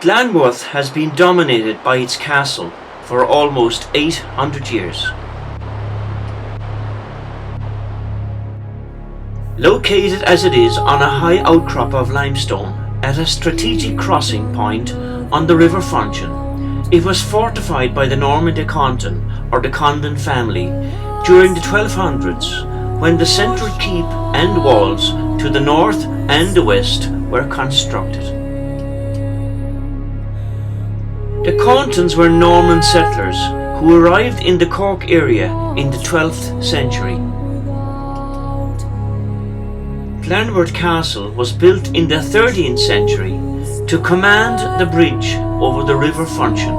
Glanworth has been dominated by its castle for almost 800 years. Located as it is on a high outcrop of limestone at a strategic crossing point on the River Funcheon, it was fortified by the Norman de Condon or the Condon family during the 1200s, when the central keep and walls to the north and the west were constructed. The Condons were Norman settlers who arrived in the Cork area in the 12th century. Glanworth Castle was built in the 13th century to command the bridge over the River Funcheon.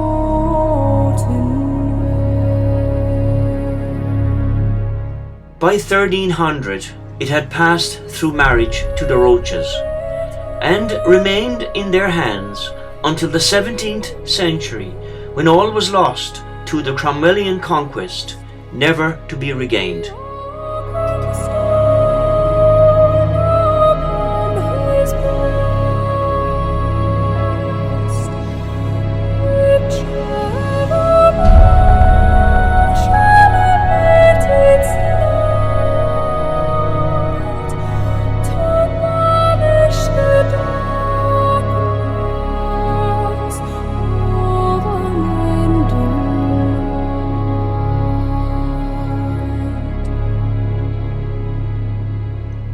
By 1300, it had passed through marriage to the Roaches and remained in their hands until the 17th century, when all was lost to the Cromwellian conquest, never to be regained.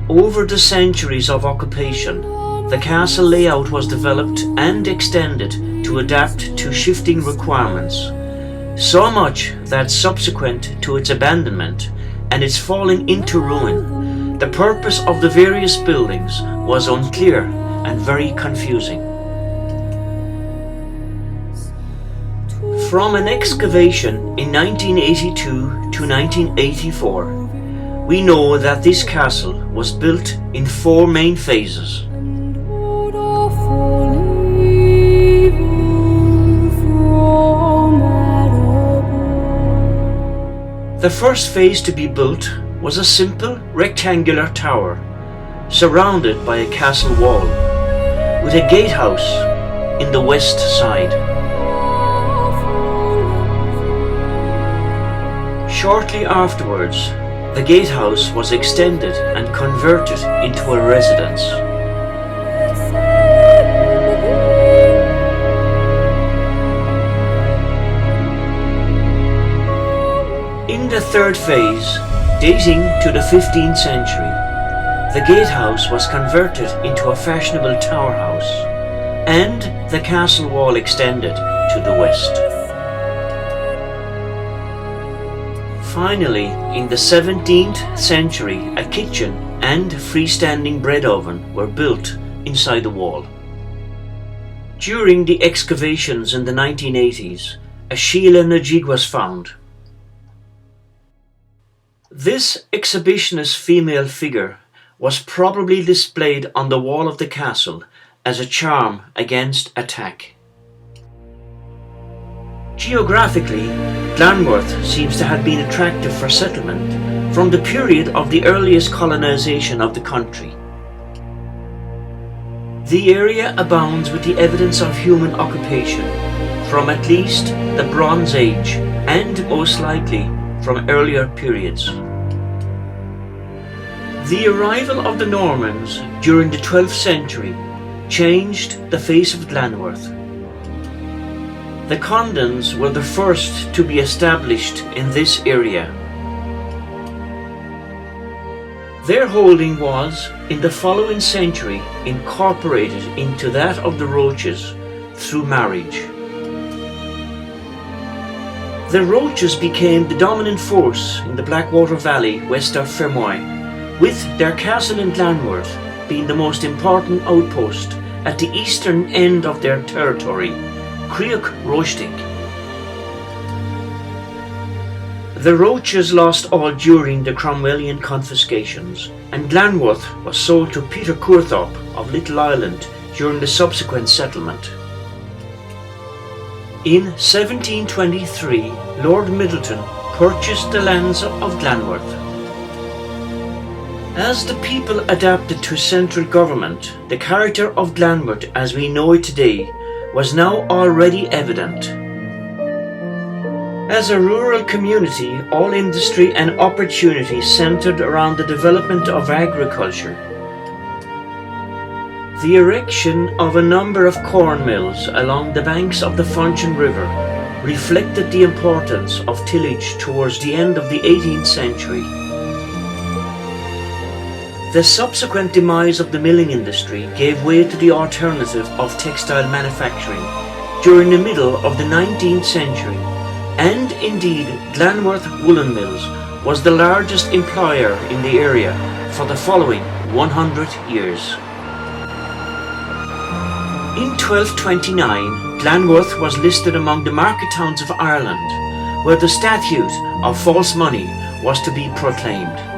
Over the centuries of occupation, the castle layout was developed and extended to adapt to shifting requirements, so much that subsequent to its abandonment and its falling into ruin, the purpose of the various buildings was unclear and very confusing. From an excavation in 1982 to 1984, we know that this castle was built in 4 main phases. The first phase to be built was a simple rectangular tower surrounded by a castle wall with a gatehouse in the west side. Shortly afterwards, the gatehouse was extended and converted into a residence. In the third phase, dating to the 15th century, the gatehouse was converted into a fashionable tower house, and the castle wall extended to the west. Finally, in the 17th century, a kitchen and freestanding bread oven were built inside the wall. During the excavations in the 1980s, a Sheila na jig was found. This exhibitionist female figure was probably displayed on the wall of the castle as a charm against attack. Geographically, Glanworth seems to have been attractive for settlement from the period of the earliest colonisation of the country. The area abounds with the evidence of human occupation from at least the Bronze Age and most likely from earlier periods. The arrival of the Normans during the 12th century changed the face of Glanworth. The Condons were the first to be established in this area. Their holding was, in the following century, incorporated into that of the Roaches through marriage. The Roaches became the dominant force in the Blackwater Valley west of Fermoy, with their castle in Glanworth being the most important outpost at the eastern end of their territory, Creach Roistig. The Roaches lost all during the Cromwellian confiscations, and Glanworth was sold to Peter Courthorpe of Little Island during the subsequent settlement. In 1723, Lord Middleton purchased the lands of Glanworth. As the people adapted to central government, the character of Glanworth as we know it today was now already evident. As a rural community, all industry and opportunity centered around the development of agriculture. The erection of a number of corn mills along the banks of the Funcheon River reflected the importance of tillage towards the end of the 18th century. The subsequent demise of the milling industry gave way to the alternative of textile manufacturing during the middle of the 19th century, and indeed Glanworth Woolen Mills was the largest employer in the area for the following 100 years. In 1229, Glanworth was listed among the market towns of Ireland, where the statute of false money was to be proclaimed.